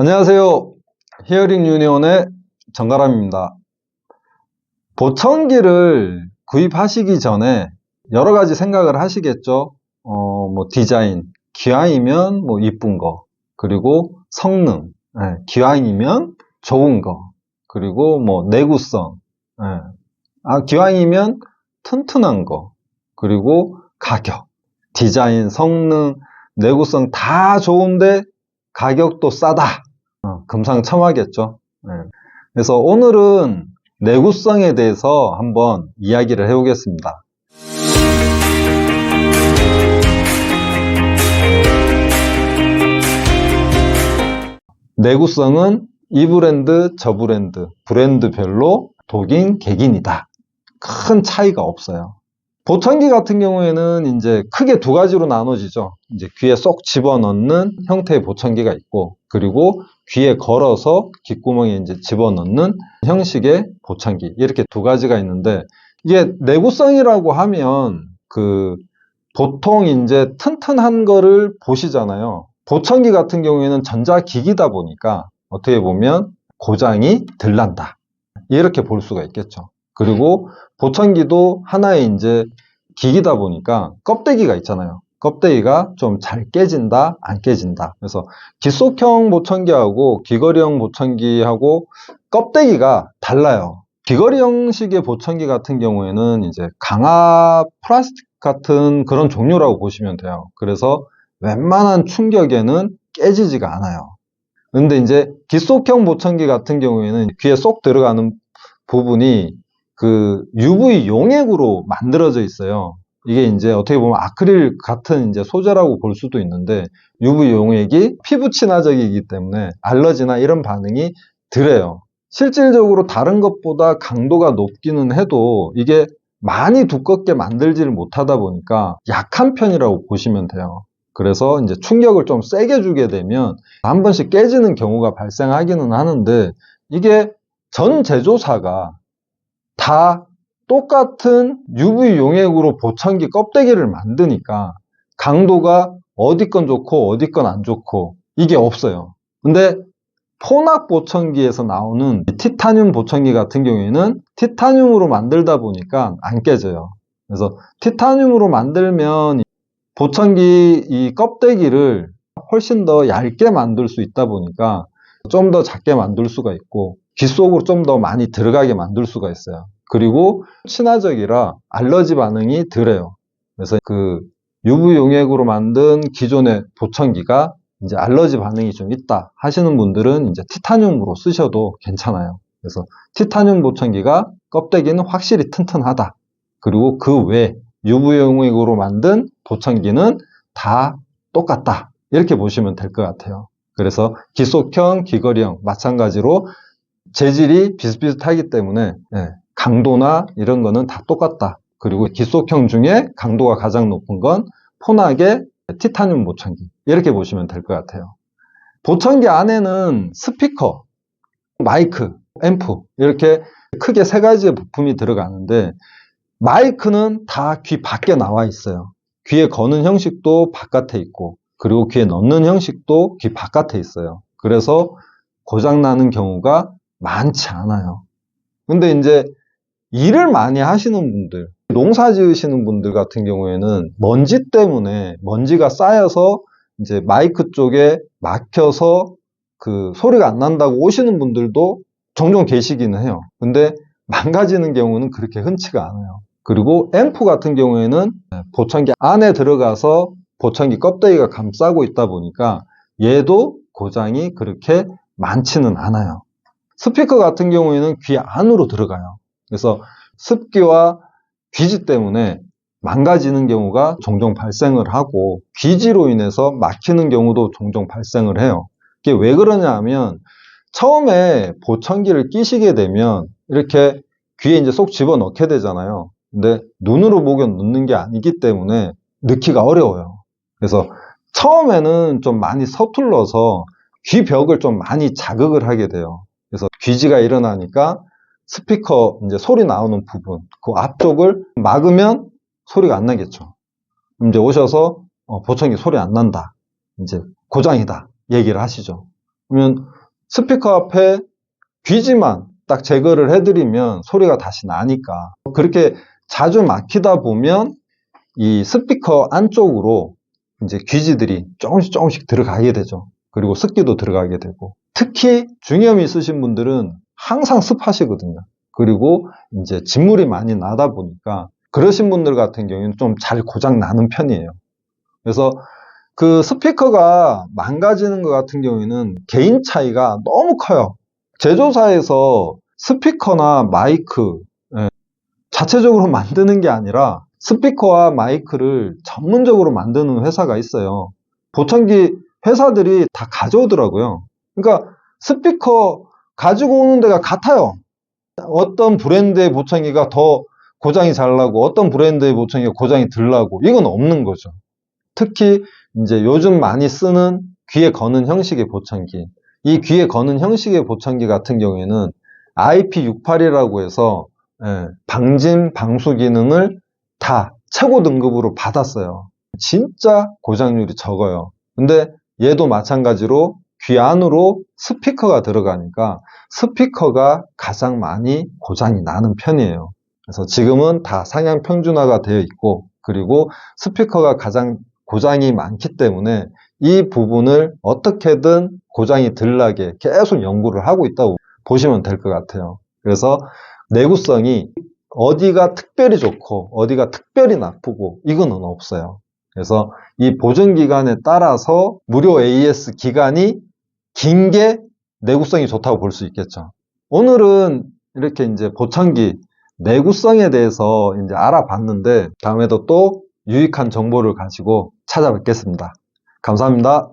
안녕하세요. 히어링 유니온의 정가람입니다. 보청기를 구입하시기 전에 여러 가지 생각을 하시겠죠. 디자인, 기왕이면 이쁜 거, 그리고 성능, 기왕이면 좋은 거, 그리고 내구성, 기왕이면 튼튼한 거, 그리고 가격, 디자인, 성능, 내구성 다 좋은데 가격도 싸다. 금상첨화겠죠. 그래서 오늘은 내구성에 대해서 한번 이야기를 해보겠습니다. 내구성은 이 브랜드, 저 브랜드, 브랜드별로 독인, 객인이다. 큰 차이가 없어요. 보청기 같은 경우에는 이제 크게 두 가지로 나눠지죠. 이제 귀에 쏙 집어넣는 형태의 보청기가 있고, 그리고 귀에 걸어서 귓구멍에 이제 집어넣는 형식의 보청기. 이렇게 두 가지가 있는데, 이게 내구성이라고 하면 보통 이제 튼튼한 거를 보시잖아요. 보청기 같은 경우에는 전자기기다 보니까 어떻게 보면 고장이 덜 난다. 이렇게 볼 수가 있겠죠. 그리고 보청기도 하나의 이제 기기다 보니까 껍데기가 있잖아요. 껍데기가 좀 잘 깨진다, 안 깨진다. 그래서 귓속형 보청기하고 귀걸이형 보청기하고 껍데기가 달라요. 귀걸이 형식의 보청기 같은 경우에는 이제 강화 플라스틱 같은 그런 종류라고 보시면 돼요. 그래서 웬만한 충격에는 깨지지가 않아요. 근데 이제 귓속형 보청기 같은 경우에는 귀에 쏙 들어가는 부분이 UV 용액으로 만들어져 있어요. 이게 이제 어떻게 보면 아크릴 같은 이제 소재라고 볼 수도 있는데, UV 용액이 피부 친화적이기 때문에 알러지나 이런 반응이 덜해요. 실질적으로 다른 것보다 강도가 높기는 해도 이게 많이 두껍게 만들지를 못하다 보니까 약한 편이라고 보시면 돼요. 그래서 이제 충격을 좀 세게 주게 되면 한 번씩 깨지는 경우가 발생하기는 하는데, 이게 전 제조사가 다 똑같은 UV 용액으로 보청기 껍데기를 만드니까 강도가 어디 건 좋고 어디 건 안 좋고 이게 없어요. 근데 포낙 보청기에서 나오는 티타늄 보청기 같은 경우에는 티타늄으로 만들다 보니까 안 깨져요. 그래서 티타늄으로 만들면 보청기 이 껍데기를 훨씬 더 얇게 만들 수 있다 보니까 좀 더 작게 만들 수가 있고, 귀 속으로 좀 더 많이 들어가게 만들 수가 있어요. 그리고 친화적이라 알러지 반응이 덜해요. 그래서 UV 용액으로 만든 기존의 보청기가 이제 알러지 반응이 좀 있다 하시는 분들은 이제 티타늄으로 쓰셔도 괜찮아요. 그래서 티타늄 보청기가 껍데기는 확실히 튼튼하다. 그리고 그 외 UV 용액으로 만든 보청기는 다 똑같다. 이렇게 보시면 될 것 같아요. 그래서 귓속형, 귀걸이형 마찬가지로 재질이 비슷비슷하기 때문에 강도나 이런 거는 다 똑같다. 그리고 귓속형 중에 강도가 가장 높은 건 포낙의 티타늄 보청기. 이렇게 보시면 될 것 같아요. 보청기 안에는 스피커, 마이크, 앰프 이렇게 크게 세 가지의 부품이 들어가는데, 마이크는 다 귀 밖에 나와 있어요. 귀에 거는 형식도 바깥에 있고, 그리고 귀에 넣는 형식도 귀 바깥에 있어요. 그래서 고장나는 경우가 많지 않아요. 근데 이제 일을 많이 하시는 분들, 농사 지으시는 분들 같은 경우에는 먼지 때문에 먼지가 쌓여서 이제 마이크 쪽에 막혀서 소리가 안 난다고 오시는 분들도 종종 계시기는 해요. 근데 망가지는 경우는 그렇게 흔치가 않아요. 그리고 앰프 같은 경우에는 보청기 안에 들어가서 보청기 껍데기가 감싸고 있다 보니까 얘도 고장이 그렇게 많지는 않아요. 스피커 같은 경우에는 귀 안으로 들어가요. 그래서 습기와 귀지 때문에 망가지는 경우가 종종 발생을 하고, 귀지로 인해서 막히는 경우도 종종 발생을 해요. 이게 왜 그러냐 하면, 처음에 보청기를 끼시게 되면 이렇게 귀에 이제 쏙 집어 넣게 되잖아요. 근데 눈으로 보고 넣는 게 아니기 때문에 넣기가 어려워요. 그래서 처음에는 좀 많이 서툴러서 귀 벽을 좀 많이 자극을 하게 돼요. 그래서 귀지가 일어나니까 스피커 이제 소리 나오는 부분, 그 앞쪽을 막으면 소리가 안 나겠죠. 그럼 이제 오셔서 보청기 소리 안 난다, 이제 고장이다 얘기를 하시죠. 그러면 스피커 앞에 귀지만 딱 제거를 해드리면 소리가 다시 나니까. 그렇게 자주 막히다 보면 이 스피커 안쪽으로 이제 귀지들이 조금씩 들어가게 되죠. 그리고 습기도 들어가게 되고. 특히 중이염이 있으신 분들은 항상 습하시거든요. 그리고 이제 진물이 많이 나다 보니까 그러신 분들 같은 경우에는 좀 잘 고장 나는 편이에요. 그래서 그 스피커가 망가지는 것 같은 경우에는 개인 차이가 너무 커요. 제조사에서 스피커나 마이크 자체적으로 만드는 게 아니라 스피커와 마이크를 전문적으로 만드는 회사가 있어요. 보청기 회사들이 다 가져오더라고요. 그러니까 스피커 가지고 오는 데가 같아요. 어떤 브랜드의 보청기가 더 고장이 잘 나고 어떤 브랜드의 보청기가 고장이 덜 나고 이건 없는 거죠. 특히 이제 요즘 많이 쓰는 귀에 거는 형식의 보청기. 이 귀에 거는 형식의 보청기 같은 경우에는 IP68이라고 해서 방진, 방수 기능을 다 최고 등급으로 받았어요. 진짜 고장률이 적어요. 근데 얘도 마찬가지로 귀 안으로 스피커가 들어가니까 스피커가 가장 많이 고장이 나는 편이에요. 그래서 지금은 다 상향 평준화가 되어 있고, 그리고 스피커가 가장 고장이 많기 때문에 이 부분을 어떻게든 고장이 덜 나게 계속 연구를 하고 있다고 보시면 될 것 같아요. 그래서 내구성이 어디가 특별히 좋고 어디가 특별히 나쁘고 이거는 없어요. 그래서 이 보증기간에 따라서 무료 AS 기간이 긴 게 내구성이 좋다고 볼 수 있겠죠. 오늘은 이렇게 이제 보청기 내구성에 대해서 이제 알아봤는데 다음에도 또 유익한 정보를 가지고 찾아뵙겠습니다. 감사합니다.